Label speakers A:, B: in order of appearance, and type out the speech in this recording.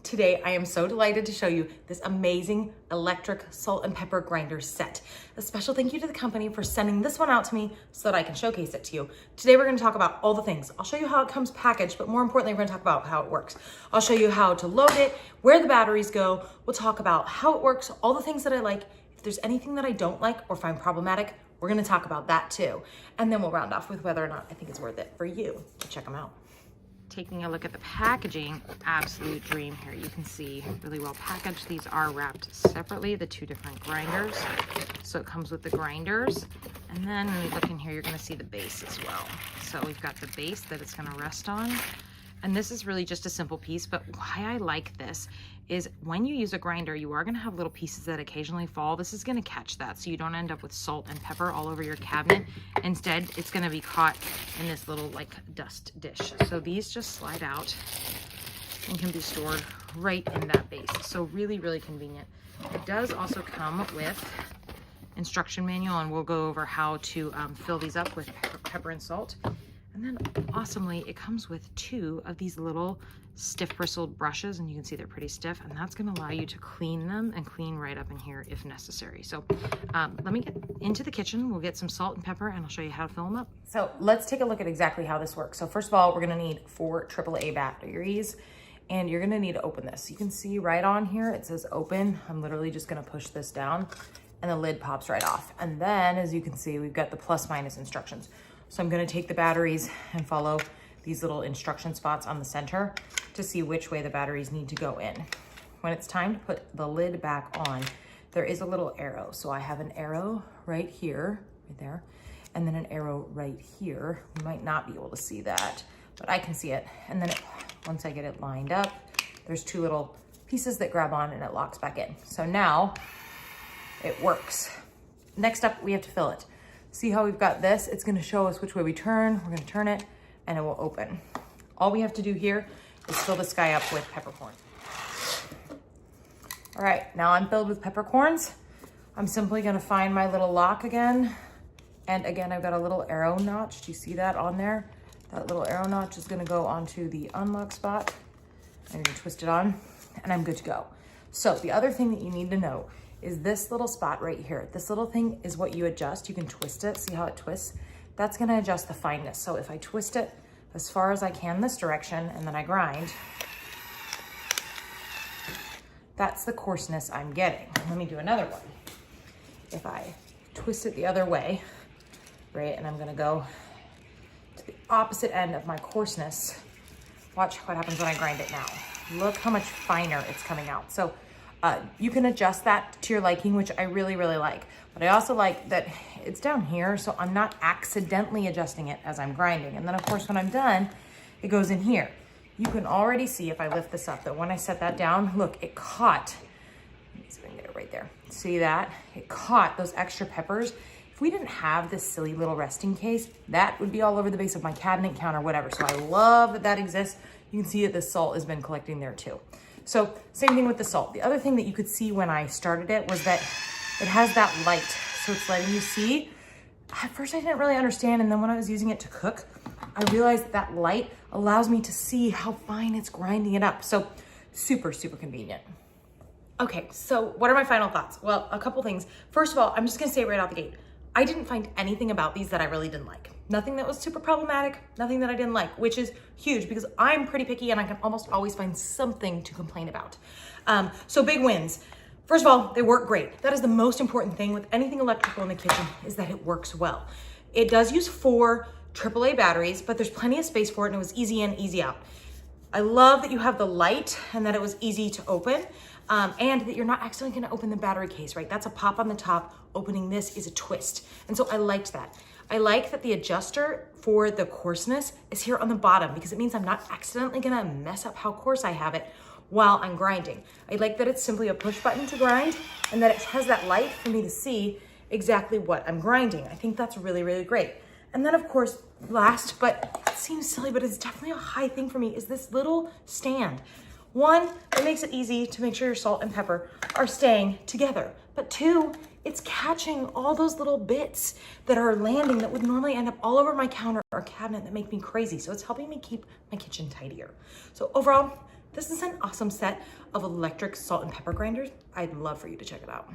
A: Today, I am so delighted to show you this amazing electric salt and pepper grinder set. A special thank you to the company for sending this one out to me so that I can showcase it to you. Today, we're gonna talk about all the things. I'll show you how it comes packaged, but more importantly, we're gonna talk about how it works. I'll show you how to load it, where the batteries go. We'll talk about how it works, all the things that I like. If there's anything that I don't like or find problematic, we're gonna talk about that too. And then we'll round off with whether or not I think it's worth it for you to check them out. Taking a look at the packaging, absolute dream here. You can see really well packaged. These are wrapped separately, the two different grinders. So it comes with the grinders. And then when you look in here, you're gonna see the base as well. So we've got the base that it's gonna rest on. And this is really just a simple piece, but why I like this is when you use a grinder, you are gonna have little pieces that occasionally fall. This is gonna catch that so you don't end up with salt and pepper all over your cabinet. Instead, it's gonna be caught in this little like dust dish. So these just slide out and can be stored right in that base. So really, really convenient. It does also come with instruction manual, and we'll go over how to fill these up with pepper and salt. And then awesomely, it comes with two of these little stiff bristled brushes, and you can see they're pretty stiff, and that's gonna allow you to clean them and clean right up in here if necessary. So let me get into the kitchen. We'll get some salt and pepper, and I'll show you how to fill them up. So let's take a look at exactly how this works. So first of all, we're gonna need 4 AAA batteries, and you're gonna need to open this. You can see right on here, it says open. I'm literally just gonna push this down, and the lid pops right off. And then, as you can see, we've got the plus minus instructions. So I'm gonna take the batteries and follow these little instruction spots on the center to see which way the batteries need to go in. When it's time to put the lid back on, there is a little arrow. So I have an arrow right here, right there, and then an arrow right here. You might not be able to see that, but I can see it. And then once I get it lined up, there's 2 little pieces that grab on and it locks back in. So now it works. Next up, we have to fill it. See how we've got this? It's gonna show us which way we turn. We're gonna turn it and it will open. All we have to do here is fill this guy up with peppercorns. All right, now I'm filled with peppercorns. I'm simply gonna find my little lock again. And again, I've got a little arrow notch. Do you see that on there? That little arrow notch is gonna go onto the unlock spot. I'm gonna twist it on and I'm good to go. So the other thing that you need to know is this little spot right here. This little thing is what you adjust. You can twist it, see how it twists? That's gonna adjust the fineness. So if I twist it as far as I can this direction and then I grind, that's the coarseness I'm getting. Let me do another one. If I twist it the other way, right, and I'm gonna go to the opposite end of my coarseness, watch what happens when I grind it now. Look how much finer it's coming out. So you can adjust that to your liking, which I really, really like. But I also like that it's down here, so I'm not accidentally adjusting it as I'm grinding. And then of course, when I'm done, it goes in here. You can already see if I lift this up that when I set that down, look, it caught, let me see if I can get it right there. See that? It caught those extra peppers. If we didn't have this silly little resting case, that would be all over the base of my cabinet counter, whatever. So I love that that exists. You can see that the salt has been collecting there too. So same thing with the salt. The other thing that you could see when I started it was that it has that light. So it's letting you see. At first I didn't really understand. And then when I was using it to cook, I realized that light allows me to see how fine it's grinding it up. So super, super convenient. Okay, so what are my final thoughts? Well, a couple things. First of all, I'm just gonna say right out the gate, I didn't find anything about these that I really didn't like. Nothing that was super problematic, nothing that I didn't like, which is huge because I'm pretty picky and I can almost always find something to complain about. So big wins. First of all, they work great. That is the most important thing with anything electrical in the kitchen is that it works well. It does use 4 AAA batteries, but there's plenty of space for it and it was easy in, easy out. I love that you have the light and that it was easy to open. And that you're not accidentally gonna open the battery case, right? That's a pop on the top. Opening this is a twist. And so I liked that. I like that the adjuster for the coarseness is here on the bottom because it means I'm not accidentally gonna mess up how coarse I have it while I'm grinding. I like that it's simply a push button to grind and that it has that light for me to see exactly what I'm grinding. I think that's really, really great. And then of course, last, but it seems silly, but it's definitely a high thing for me, is this little stand. 1, it makes it easy to make sure your salt and pepper are staying together. But 2, it's catching all those little bits that are landing that would normally end up all over my counter or cabinet that make me crazy. So it's helping me keep my kitchen tidier. So overall, This is an awesome set of electric salt and pepper grinders. I'd love for you to check it out.